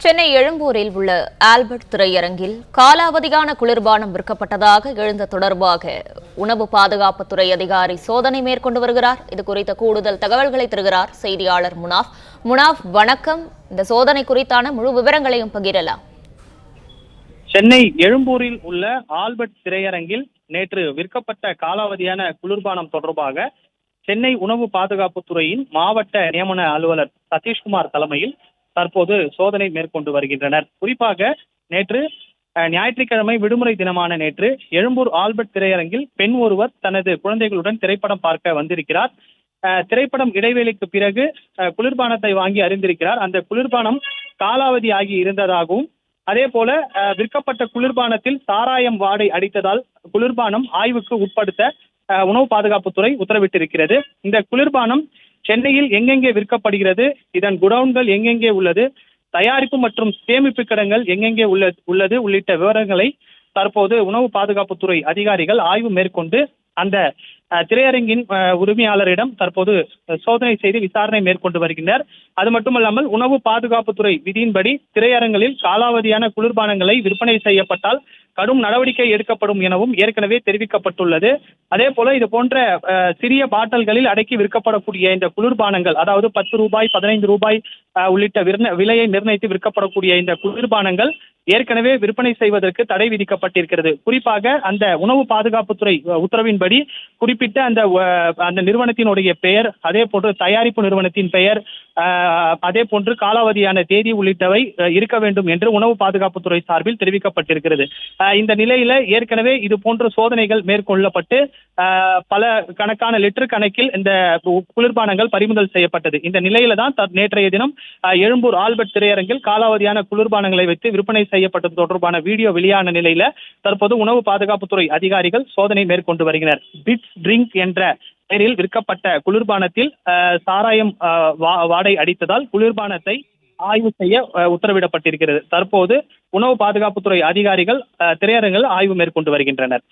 சென்னை எழும்பூரில் உள்ள ஆல்பர்ட் திரையரங்கில் காலாவதியான குளிர்பானம் விற்கப்பட்டதாக எழுந்த தொடர்பாக உணவு பாதுகாப்புத்துறை அதிகாரி சோதனை மேற்கொண்டு வருகிறார். இது குறித்த கூடுதல் தகவல்களை தருகிறார் செய்தியாளர் முனாஃப். முனாஃப், வணக்கம். இந்த சோதனை குறித்தான முழு விவரங்களையும் பகிரலாம். சென்னை எழும்பூரில் உள்ள ஆல்பர்ட் திரையரங்கில் நேற்று விற்கப்பட்ட காலாவதியான குளிர்பானம் தொடர்பாக சென்னை உணவு பாதுகாப்புத்துறையின் மாவட்ட நியமன அலுவலர் சதீஷ்குமார் தலைமையில் தற்போது சோதனை மேற்கொண்டு வருகின்றனர். குறிப்பாக நேற்று ஞாயிற்றுக்கிழமை விடுமுறை தினமான நேற்று எழும்பூர் ஆல்பர்ட் திரையரங்கில் பெண் ஒருவர் தனது குழந்தைகளுடன் திரைப்படம் பார்க்க வந்திருக்கிறார். திரைப்படம் இடைவேளைக்கு பிறகு குளிர்பானத்தை வாங்கி அறிந்திருக்கிறார். அந்த குளிர்பானம் காலாவதி ஆகி இருந்ததாகவும் அதே போல விற்கப்பட்ட குளிர்பானத்தில் சாராயம் வாடை அடித்ததால் குளிர்பானம் ஆய்வுக்கு உட்படுத்த உணவு பாதுகாப்புத்துறை உத்தரவிட்டிருக்கிறது. இந்த குளிர்பானம் சென்னையில் எங்கெங்கே விற்கப்படுகிறது, இதன் குடவுன்கள் எங்கெங்கே உள்ளது, தயாரிப்பு மற்றும் சேமிப்பு கிடங்கள் எங்கெங்கே உள்ளது உள்ளிட்ட விவரங்களை தற்போது உணவு பாதுகாப்புத்துறை அதிகாரிகள் ஆய்வு மேற்கொண்டு அந்த திரையரங்கின் உரிமையாளரிடம் தற்போது சோதனை செய்து விசாரணை மேற்கொண்டு வருகின்றனர். அது மட்டுமல்லாமல் உணவு பாதுகாப்புத்துறை விதியின்படி திரையரங்களில் காலாவதியான குளிர்பானங்களை விற்பனை செய்யப்பட்டால் கடும் நடவடிக்கை எடுக்கப்படும் எனவும் ஏற்கனவே தெரிவிக்கப்பட்டுள்ளது. அதே போல இது போன்ற சிறிய பாட்டல்களில் அடக்கி விற்கப்படக்கூடிய இந்த குளிர்பானங்கள், அதாவது 10 ரூபாய் 15 ரூபாய் உள்ளிட்ட விலையை நிர்ணயித்து விற்கப்படக்கூடிய இந்த குளிர்பானங்கள் ஏற்கனவே விற்பனை செய்வதற்கு தடை விதிக்கப்பட்டிருக்கிறது. குறிப்பாக அந்த உணவு பாதுகாப்புத்துறை உத்தரவின்படி குறிப்பிட்ட அந்த நிறுவனத்தினுடைய பெயர், அதே போன்று தயாரிப்பு நிறுவனத்தின் பெயர், அதே போன்று காலாவதியான தேதி உள்ளிட்டவை இருக்க வேண்டும் என்று உணவு பாதுகாப்புத்துறை சார்பில் தெரிவிக்கப்பட்டிருக்கிறது. இந்த நிலையில ஏற்கனவே இது போன்ற சோதனைகள் மேற்கொள்ளப்பட்டு பல கணக்கான லிட்டர் கணக்கில் இந்த குளிர்பானங்கள் பறிமுதல் செய்யப்பட்டது. இந்த நிலையில தான் நேற்றைய தினம் எழும்பூர் ஆல்பர்ட் திரையரங்கில் காலாவதியான குளிர்பானங்களை வைத்து விற்பனை செய்யப்பட்டது தொடர்பான வீடியோ வெளியான நிலையில தற்போது உணவு பாதுகாப்புத்துறை அதிகாரிகள் சோதனை மேற்கொண்டு வருகின்றனர். பிட்ஸ் ட்ரிங்க் என்ற பெயரில் விற்கப்பட்ட குளிர்பானத்தில் சாராயம் வாடை அடித்ததால் குளிர்பானத்தை ஆய்வு செய்ய உத்தரவிடப்பட்டிருக்கிறது. தற்போது உணவு பாதுகாப்புத்துறை அதிகாரிகள் திரையரங்கில் ஆய்வு மேற்கொண்டு வருகின்றனர்.